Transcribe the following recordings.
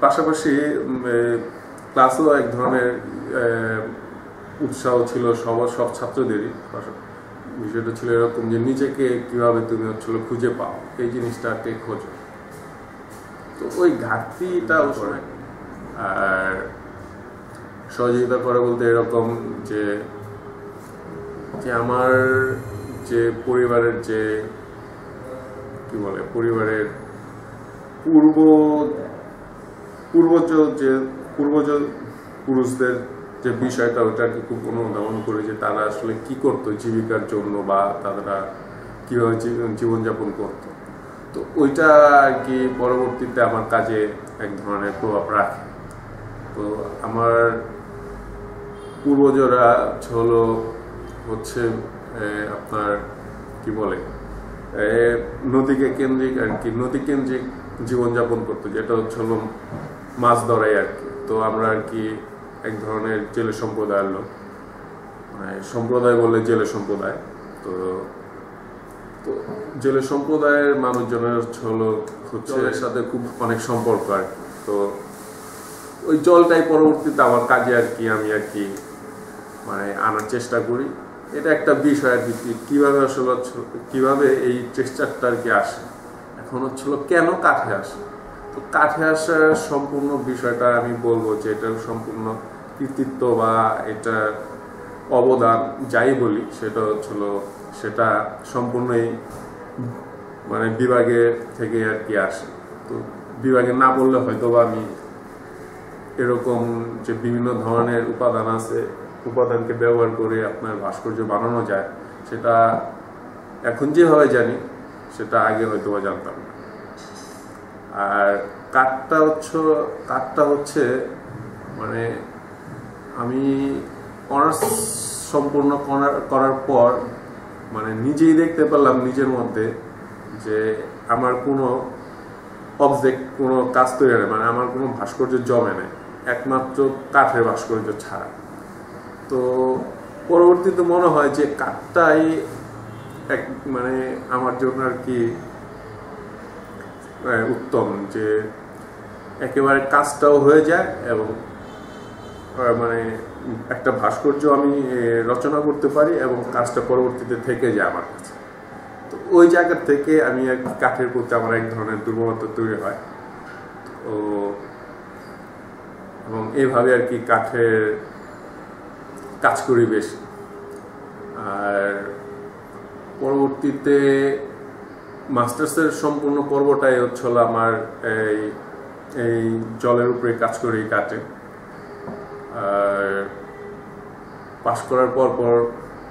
পাশাপাশি ক্লাসেও এক ধরনের উৎসাহ ছিল সব ছাত্রদেরই। বিষয়টা ছিল এরকম যে নিজেকে কিভাবে তুমি খুঁজে পাও, এই জিনিসটাকে খোঁজো। তো ওই ঘাটতিটা উপরে আর সহযোগিতা করে বলতে এরকম যে আমার যে পরিবারের যে কি বলে পরিবারের পূর্বজ পুরুষদের যে বিষয়টা ওটাকে খুব অনুধাবন করে যে তারা আসলে কি করতো জীবিকার জন্য বা তারা কিভাবে জীবনযাপন করতো। তো ওইটা আর কি পরবর্তীতে আমার কাজে এক ধরনের প্রভাব রাখে। তো আমার পূর্বজরা হচ্ছে আপনার কি বলে নদীকে কেন্দ্রিক আর কি নদী কেন্দ্রিক জীবনযাপন করতো, যেটা হলো মাছ ধরাই আর কি। তো আমরা আর কি এক ধরনের জেলে সম্প্রদায়ের লোক, মানে সম্প্রদায় বললে জেলে সম্প্রদায়। তো জেলে সম্প্রদায়ের মানুষজনের হচ্ছে সাথে খুব অনেক সম্পর্ক আর কি। তো ওই জলটাই পরবর্তীতে আমার কাজে আর কি আমি আর কি মানে আনার চেষ্টা করি। এটা একটা বিষয় আর কি কিভাবে আসলে কিভাবে এই টেক্সচারটা আর কি আসে। এখন কেন কাঠে আসে। তো কাঠে আসার সম্পূর্ণ বিষয়টা আমি বলবো যে এটা সম্পূর্ণ কৃতিত্ব বা এটা অবদান যাই বলি সেটা সম্পূর্ণই মানে বিভাগে থেকে আর কি আসে। তো বিভাগে না বললে হয়তো বা আমি এরকম যে বিভিন্ন ধরনের উপাদান আছে, উপাদানকে ব্যবহার করে আপনার ভাস্কর্য বানানো যায়, সেটা এখন যেভাবে জানি সেটা আগে হয়তো বা জানতাম না। আর কাঠটা হচ্ছে মানে আমি অনার্স সম্পূর্ণ করার পর মানে নিজেই দেখতে পেলাম নিজের মধ্যে যে আমার কোনো অবজেক্ট কোনো কাজ তৈরি নেই, মানে আমার কোনো ভাস্কর্য জমে নেই একমাত্র কাঠের ভাস্কর্য ছাড়া। তো পরবর্তীতে মনে হয় যে কাঠটাই মানে আমার জন্য আর কি উত্তম, যে একেবারে কাজটাও হয়ে যায় এবং মানে একটা ভাস্কর্য আমি রচনা করতে পারি এবং কাজটা পরবর্তীতে থেকে যায় আমার কাছে। তো ওই জায়গা থেকে আমি আর কি কাঠের প্রতি আমার এক ধরনের দুর্বলতা তৈরি হয়। তো এবং এইভাবে আর কি কাঠের কাজ করি বেশি। আর পরবর্তীতে মাস্টার্সের সম্পূর্ণ পর্বটাই হলো আমার এই জলের উপরে কাজ করি কাটে। আর পাশ করার পর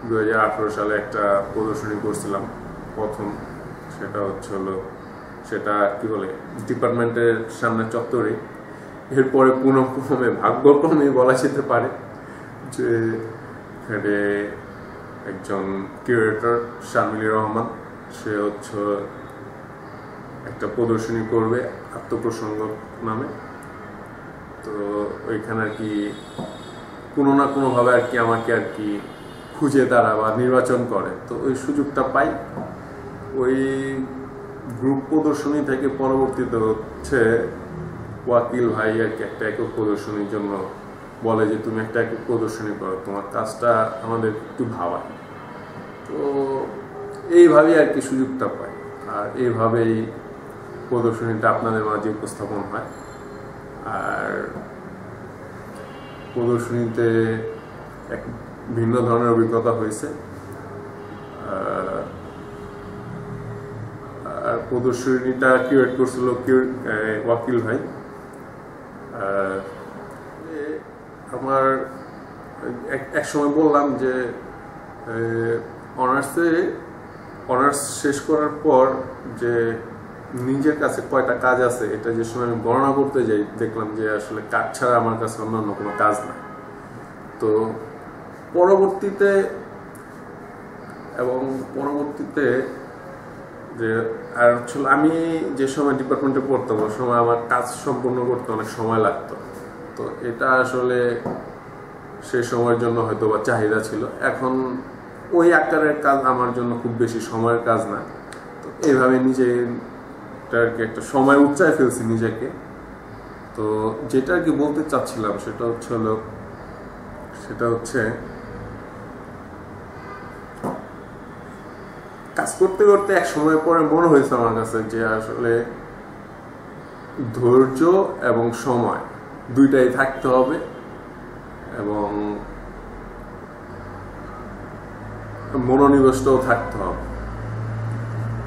2018 সালে একটা প্রদর্শনী করছিলাম প্রথম। সেটা কি বলে ডিপার্টমেন্টের সামনে চত্বরে। এরপরে পুনঃক্রমে ভাগ্যক্রমে বলা যেতে পারে যে এখানে একজন কিউরেটর শামিলি রহমান, সে একটা প্রদর্শনী করবে আত্মপ্রসঙ্গ নামে। তো ওইখানে আর কি কোনো না কোনোভাবে আর কি আমাকে আর কি খুঁজে তারা বা নির্বাচন করে। তো ওই সুযোগটা পাই। ওই গ্রুপ প্রদর্শনী থেকে পরবর্তীতে ওয়াকিল ভাই আর কি একটা একক প্রদর্শনীর জন্য বলে যে তুমি একটা একক প্রদর্শনী করো, তোমার কাজটা আমাদের একটু ভাবায়। তো এইভাবেই আর কি সুযোগটা পাই। আর এইভাবেই প্রদর্শনীটা আপনাদের মাঝে উপস্থাপন হয়। আর প্রদর্শনীতে এক ভিন্ন ধরনের অভিজ্ঞতা হয়েছে। আর প্রদর্শনীটা কিউরেট করছিল ওয়াকিল ভাই। আমার এক সময় বললাম যে অনার্স শেষ করার পর যে নিজের কাছে কয়টা কাজ আছে এটা যে সময় আমি গণনা করতে যাই, দেখলাম যে আসলে কাজ ছাড়া আমার কাছে অন্যান্য কোনো কাজ নাই। তো পরবর্তীতে যে আর আমি যে সময় ডিপার্টমেন্টে পড়তাম ওই সময় আমার কাজ সম্পূর্ণ করতে অনেক সময় লাগতো। তো এটা আসলে সেই সময়ের জন্য হয়তো বা চাহিদা ছিল। এখন ওই আকারের কাজ আমার জন্য খুব বেশি সময়ের কাজ না। তো এইভাবে নিজেটাকে একটা সময় উচ্চায় ফেলছি নিজেকে। তো যেটা আর কি বলতে চাচ্ছিলাম সেটা হচ্ছে কাজ করতে করতে এক সময় পরে মনে হয়েছে আমার কাছে যে আসলে ধৈর্য এবং সময় দুইটাই থাকতে হবে এবং মনোনিবেশটাও থাকতে হবে।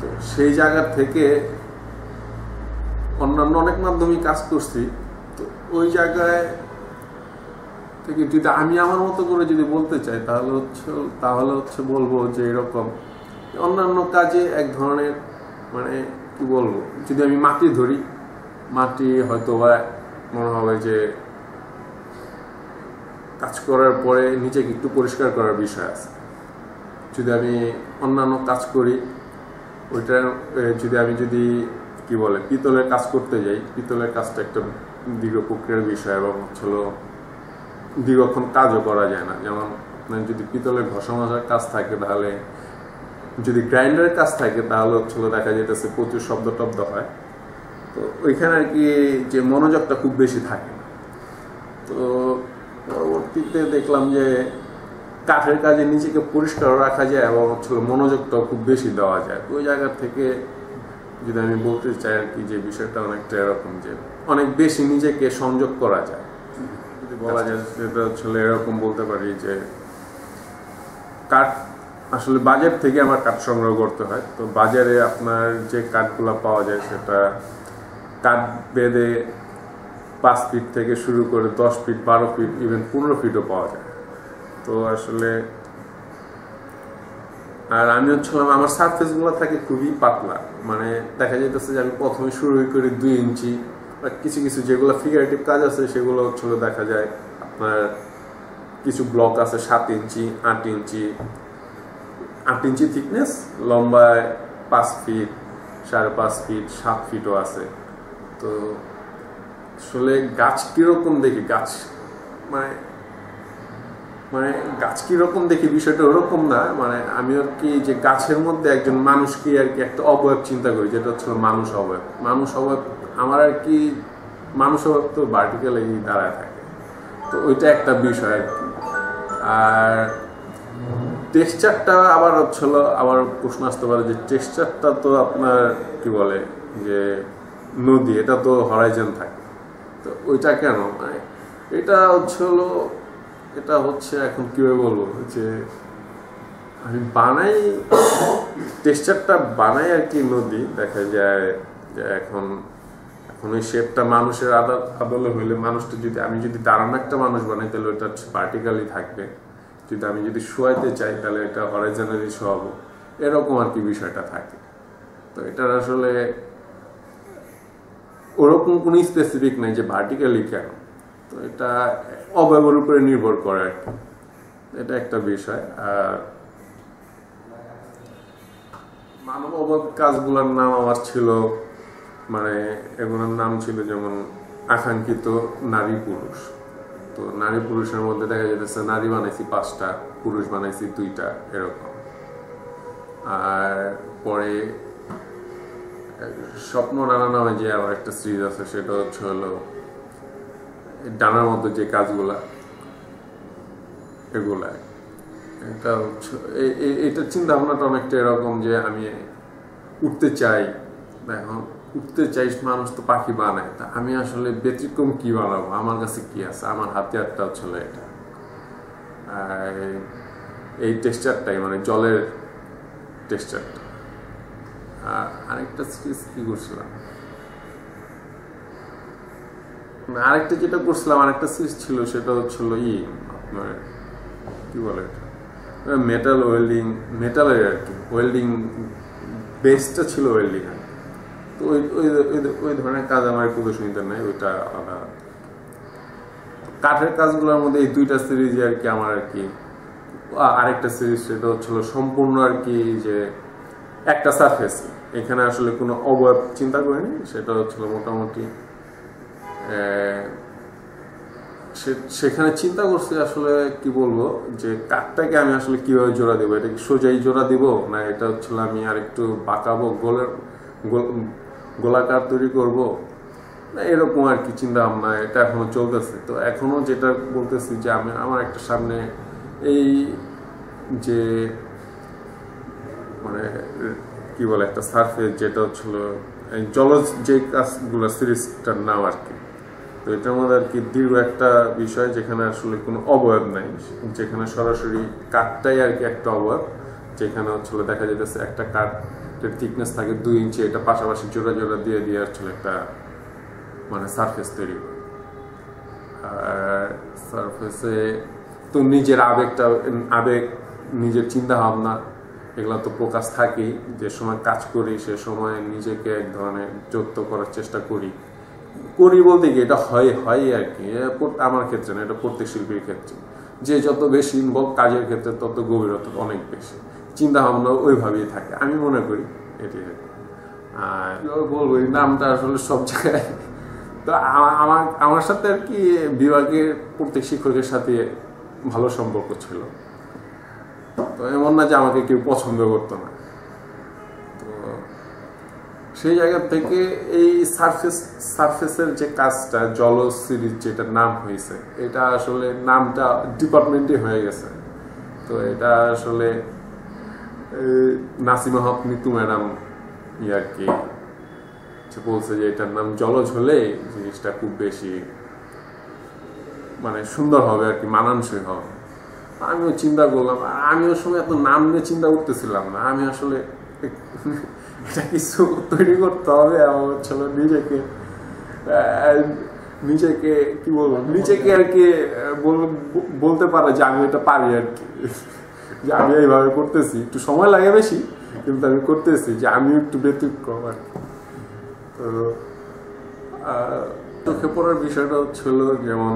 তো সেই জায়গা থেকে অন্যান্য অনেক মাধ্যমে কাজ করছি, তো ওই জায়গায় থেকে যদি আমি আমার মতো করে যদি বলতে চাই তাহলে হচ্ছে বলবো যে এরকম অন্যান্য কাজে এক ধরনের মানে কি বলবো, যদি আমি মাটি ধরি, মাটি হয়তো বা মনে হবে যে কাজ করার পরে নিজেকে একটু পরিষ্কার করার বিষয় আছে। যদি আমি অন্যান্য কাজ করি ওইটা যদি কি বলে পিতলের কাজ করতে যাই, পিতলের কাজটা একটা দীর্ঘ প্রক্রিয়ার বিষয় এবং দীর্ঘক্ষণ কাজও করা যায় না। যেমন যদি পিতলের ঘষা মাজার কাজ থাকে, তাহলে যদি গ্রাইন্ডারের কাজ থাকে তাহলে দেখা যেতেছে প্রচুর শব্দ টব্দ হয়। তো ওইখানে আর কি যে মনোযোগটা খুব বেশি থাকে। তো পরবর্তীতে দেখলাম যে কাঠের কাজে নিজেকে পরিষ্কার রাখা যায় এবং মনোযোগটাও খুব বেশি দেওয়া যায়। ওই জায়গা থেকে যদি আমি বলতে চাই আর কি যে বিষয়টা অনেকটা এরকম যে অনেক বেশি নিজেকে সংযোগ করা যায়। যদি বলা যায় সেটা এরকম বলতে পারি যে কাঠ আসলে বাজার থেকে আমার কাঠ সংগ্রহ করতে হয়। তো বাজারে আপনার যে কাঠগুলো পাওয়া যায় সেটা কাঠ বেঁধে 5 ফিট থেকে শুরু করে 10 ফিট, 12 ফিট, ইভেন 15 ফিটও পাওয়া যায়। তো আসলে আর আমি আমার সারফেসগুলো থাকে খুবই পাতলা, মানে দেখা যাইতেছে যে আমি প্রথমে শুরু করি 2 ইঞ্চি, কিছু কিছু যেগুলো ফিগারেটিভ কাজ আছে সেগুলো দেখা যায় আপনার কিছু ব্লক আছে 7 ইঞ্চি, 8 ইঞ্চি, 8 ইঞ্চি থিকনেস, লম্বায় 5 ফিট, 5.5 ফিট, 7 ফিটও আছে। তো আসলে গাছ কিরকম দেখি, গাছ মানে গাছ কিরকম দেখি বিষয়টা ওরকম না, মানে আমি আর কি যে গাছের মধ্যে একজন মানুষকে আর কি একটা অবয়ব চিন্তা করি, যেটা মানুষ অবয়ব। আমার আর কি মানুষ অবয়ব তো ভার্টিক্যালি দাঁড়ায় থাকে। তো ওইটা একটা বিষয় আর কি। আর টেক্সচারটা আবার প্রশ্ন আসতে পারে যে টেক্সচারটা তো আপনার কি বলে যে নদী, এটা তো হরাইজন থাকে, তো ওইটা কেন, মানে এটা হচ্ছে এখন কিভাবে বলবো যে আমি টেক্সচারটা বানাই আর কি নদী। দেখা যায় যে এখন ওই শেপটা মানুষের আদলে হইলে মানুষটা আমি যদি দাঁড়ানো একটা মানুষ বানাই তাহলে ওইটা ভার্টিক্যালি থাকবে, আমি যদি শোয়াইতে চাই তাহলে এটা হরাইজনালি শোয়াবো, এরকম আর কি বিষয়টা থাকে। তো এটার আসলে ওরকম কোনো স্পেসিফিক নাই যে ভার্টিক্যালি কেন, তো এটা অবয়বের উপরে নির্ভর করে আর কি, এটা একটা বিষয়। আর মানব অবয়ব কাজগুলোর নাম আমার ছিল, মানে এগুলোর নাম ছিল যেমন আকাঙ্ক্ষিত নারী পুরুষ। তো নারী পুরুষের মধ্যে দেখা যেতেছে নারী বানাইছি 5টা, পুরুষ বানাইছি 2টা, এরকম। আর পরে স্বপ্ন নানা নামে যে আমার একটা সিরিজ আছে, সেটা হলো ডানার মধ্যে যে কাজগুলা এগুলা, এটা চিন্তা ভাবনাটা অনেকটা এরকম যে আমি উঠতে চাই। এখন উঠতে চাই, মানুষ তো পাখি বানায়, তা আমি আসলে ব্যতিক্রম কি বানাবো, আমার কাছে কি আছে, আমার হাতিয়ারটা এটা। আর এই টেক্সচারটাই মানে জলের টেক্সচারটা। আর আরেকটা সিরিজ কি করছিলাম, আরেকটা যেটা করছিলাম আরেকটা সিরিজ ছিল, সেটা আপনার কি বলে মেটাল ওয়েল্ডিং, মেটালের আর কি ওয়েল্ডিং বেসটা ছিল ওয়েল্ডিং। তো ওই ধরনের কাজ আমার প্রদর্শনীতে নাই, ওইটা আলাদা। কাঠের কাজগুলোর মধ্যে এই 2টা সিরিজ আর কি আমার আর কি। আরেকটা সিরিজ সেটা সম্পূর্ণ আর কি যে একটা সারফেস, এখানে আসলে কোনো অবয়ব চিন্তা করিনি, সেটা মোটামুটি সেখানে চিন্তা করছি আসলে কি বলবো যে কাঠটাকে আমি আসলে কিভাবে জোড়া দেবো, এটা কি সোজাই জোড়া দিব না এটা আমি আর একটু বাঁকাবো, গোলাকার তৈরি করব, এরকম আর কি চিন্তা ভাবনা, এটা এখনো চলতেছে। তো এখনো যেটা বলতেছি যে আমি আমার একটা সামনে এই যে মানে কি বলে একটা সার্ফেস যেটা হচ্ছিল জলজ যে কাজগুলো সিরিজটার নাম আর কি। তো এটার মধ্যে আর কি দীর্ঘ একটা বিষয় যেখানে আসলে কোনো অবয়ব নাই, যেখানে সরাসরি কাঠটাই আর কি একটা অবয়ব, যেখানে হচ্ছিল দেখা যেতেছে একটা কাঠের থিকনেস থাকে 2 ইঞ্চি, এটা পাশাপাশি জোড়া জোড়া দিয়ে দিয়ে আসলে একটা মানে সারফেস তৈরি করে। আর সারফেসে তো নিজের আবেগ নিজের চিন্তা ভাবনা এগুলো তো প্রকাশ থাকেই। যে সময় কাজ করি সে সময় নিজেকে এক ধরনের যুক্ত করার চেষ্টা করি বলতে কি এটা হয় আর কি। আমার ক্ষেত্রে না, এটা প্রত্যেক শিল্পীর ক্ষেত্রে, যে যত বেশি ইনভলভ কাজের ক্ষেত্রে তত গভীরতা অনেক বেশি, চিন্তা ভাবনা ওইভাবেই থাকে আমি মনে করি এটি। আর বলবো এই নামটা আসলে সব জায়গায় তো আমার সাথে আর কি বিভাগের প্রত্যেক শিক্ষকের সাথে ভালো সম্পর্ক ছিল। তো এমন না যে আমাকে কেউ পছন্দ করতো না। তো সেই জায়গা থেকে এই সারফেসের যে কাজটা জলজ সিরিজ যেটার নাম হয়েছে, এটা আসলে নামটা ডিপার্টমেন্টে হয়ে গেছে। তো এটা আসলে নাসিমা হক নিতু ম্যাডাম আর কি বলছে যে এটার নাম জলজ হলে জিনিসটা খুব বেশি মানে সুন্দর হবে আর কি, মানানসই হবে। আমিও চিন্তা করলাম, আমি ওই সময় এত নাম নিয়ে চিন্তা করতেছিলাম না। আমি আসলে এটা কিছু তৈরি করতে হবে, আমার ছিল নিজেকে কি বলবো, নিজেকে আর কি বলতে পারে যে আমি এটা পারি আর কি, যে আমি এইভাবে করতেছি, একটু সময় লাগে বেশি কিন্তু আমি করতেছি, যে আমি একটু ব্যতিক্রম আর কি। তো চোখে পড়ার বিষয়টা হচ্ছিল যেমন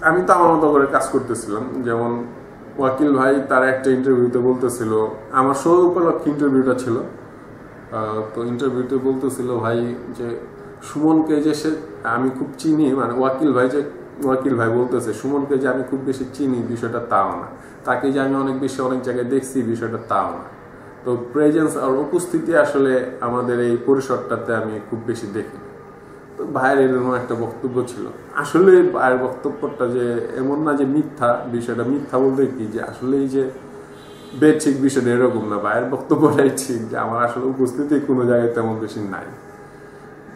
আমি তো আমার মতো করে কাজ করতেছিলাম। যেমন ওয়াকিল ভাই তার একটা ইন্টারভিউতে বলতেছিল, আমার শো উপলক্ষে ইন্টারভিউটা ছিল, তো ইন্টারভিউতে বলতেছিল ভাই যে সুমনকে যে আমি খুব চিনি, মানে ওয়াকিল ভাই বলতেছে সুমনকে যে আমি খুব বেশি চিনি বিষয়টা তাও না, তাকে যে আমি অনেক জায়গায় দেখছি বিষয়টা তাও না। তো প্রেজেন্স আর উপস্থিতি আসলে আমাদের এই পরিসরটাতে আমি খুব বেশি দেখি। তো ভাইয়ের এরকম একটা বক্তব্য ছিল। আসলে ভাইয়ের বক্তব্যটা যে এমন না যে মিথ্যা, বিষয়টা মিথ্যা বলতে কি যে আসলে এই যে বেঠিক বিষয়টা এরকম না, ভাইয়ের বক্তব্যটাই ঠিক যে আমার আসলে উপস্থিতি কোনো জায়গায় তেমন বেশি নাই।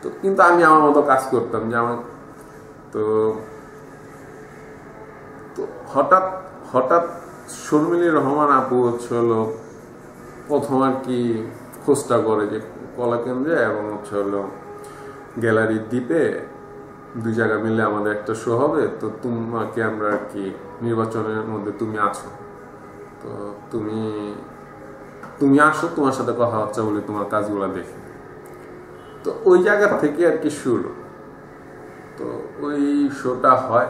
তো কিন্তু আমি আমার মতো কাজ করতাম যে আমার তো হঠাৎ শর্মিলী রহমান আপু হচ্ছিল প্রথম আর কি খোঁজটা করে যে কলাকেন্দ্রে এবং হচ্ছিল গ্যালারি দ্বীপে 2 জায়গা মিলে আমাদের একটা শো হবে, তো তোমাকে আমরা আর কি নির্বাচনের মধ্যে তুমি আছো, তো তুমি আসো, তোমার সাথে কথাবার্তা বলি, তোমার কাজগুলো দেখি। তো ওই জায়গা থেকে আর কি শুরু। তো ওই শোটা হয়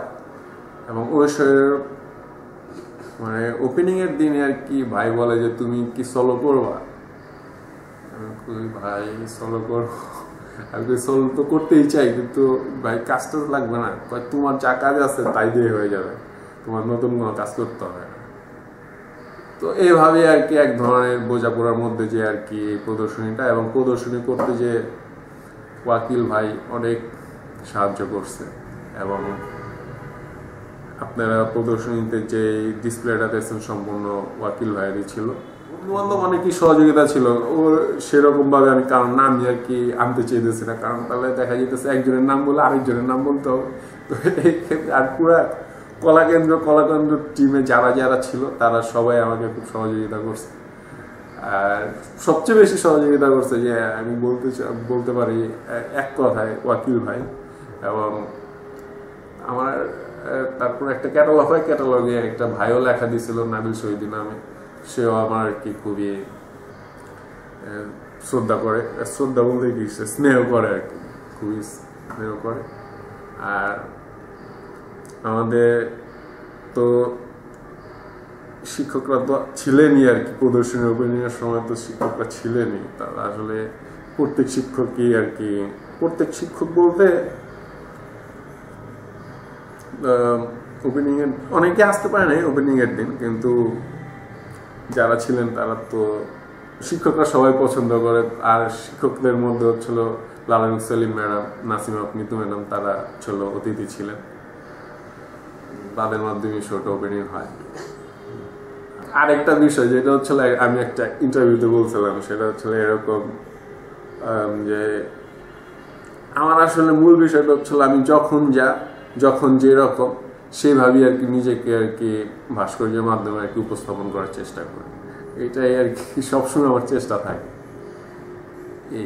এবং ওই শোয়ের মানে ওপেনিং এর দিনে আর কি ভাই বলে যে তুমি কি সোলো করবা। ভাই সোলো করবো, আমি সোলো তো করতেই চাই কিন্তু ভাই কাজটা লাগবে না, তোমার যা কাজ আছে তাই দিয়ে হয়ে যাবে, তোমার নতুন কোনো কাজ করতে হবে না। তো এইভাবে আর কি এক ধরনের বোঝাপড়ার মধ্যে যে আর কি প্রদর্শনীটা, এবং প্রদর্শনী করতে যে ওয়াকিল ভাই অনেক সাহায্য করছে, এবং আপনারা প্রদর্শনীতে যে ডিসপ্লেটা দেখছেন সম্পূর্ণ ওয়াকিল ভাইয়েরই ছিল। বন্ধু-বান্ধব অনেকই সহযোগিতা ছিল ওর, সেরকম ভাবে আমি কারণ নাম আর কি আনতে চেয়েছি না, কারণ তাহলে দেখা যেতেছে একজনের নাম বলে আরেকজনের নাম বলতে হবে। তো এই ক্ষেত্রে আর পুরা কলাকেন্দ্র টিমে যারা ছিল তারা সবাই আমাকে খুব সহযোগিতা করছে। আর সবচেয়ে বেশি সহযোগিতা করছে যে আমি বলতে পারি এক কথায় ওয়াকিল ভাই। এবং আমার তারপর একটা ক্যাটালগ হয়, ক্যাটালগে একটা ভাইও লেখা দিয়েছিল নাবিল শহীদ নামে, সেও আমার আর কি খুবই শ্রদ্ধা বলতে কি স্নেহ করে আর কি, খুবই স্নেহ করে। আর আমাদের তো শিক্ষকরা তো ছিলেনই আর কি, প্রদর্শনী ওপেনিং এর সময় তো শিক্ষকরা ছিলেনই। তারা আসলে প্রত্যেক শিক্ষকই আর কি, প্রত্যেক শিক্ষক বলতে ওপেনিং এর অনেকে আসতে পারে নাই ওপেনিং এর দিন, কিন্তু যারা ছিলেন তারা তো শিক্ষকরা সবাই পছন্দ করে। আর শিক্ষকদের মধ্যে হচ্ছিল লালন সেলিম ম্যাডাম, নাসিমা মিতু ম্যাডাম, তারা ছিল অতিথি ছিলেন, তাদের মাধ্যমে শোটা ওপেনিং হয়। আরেকটা বিষয় যেটা হচ্ছিল, আমি একটা ইন্টারভিউতে বলছিলাম, সেটা হচ্ছিল এরকম যে আমার আসলে মূল বিষয়টা হচ্ছিল আমি যখন যেরকম সেইভাবেই আর কি নিজেকে আর কি ভাস্কর্যের মাধ্যমে আর কি উপস্থাপন করার চেষ্টা করি। এটাই আর কি সবসময় আমার চেষ্টা থাকে। এই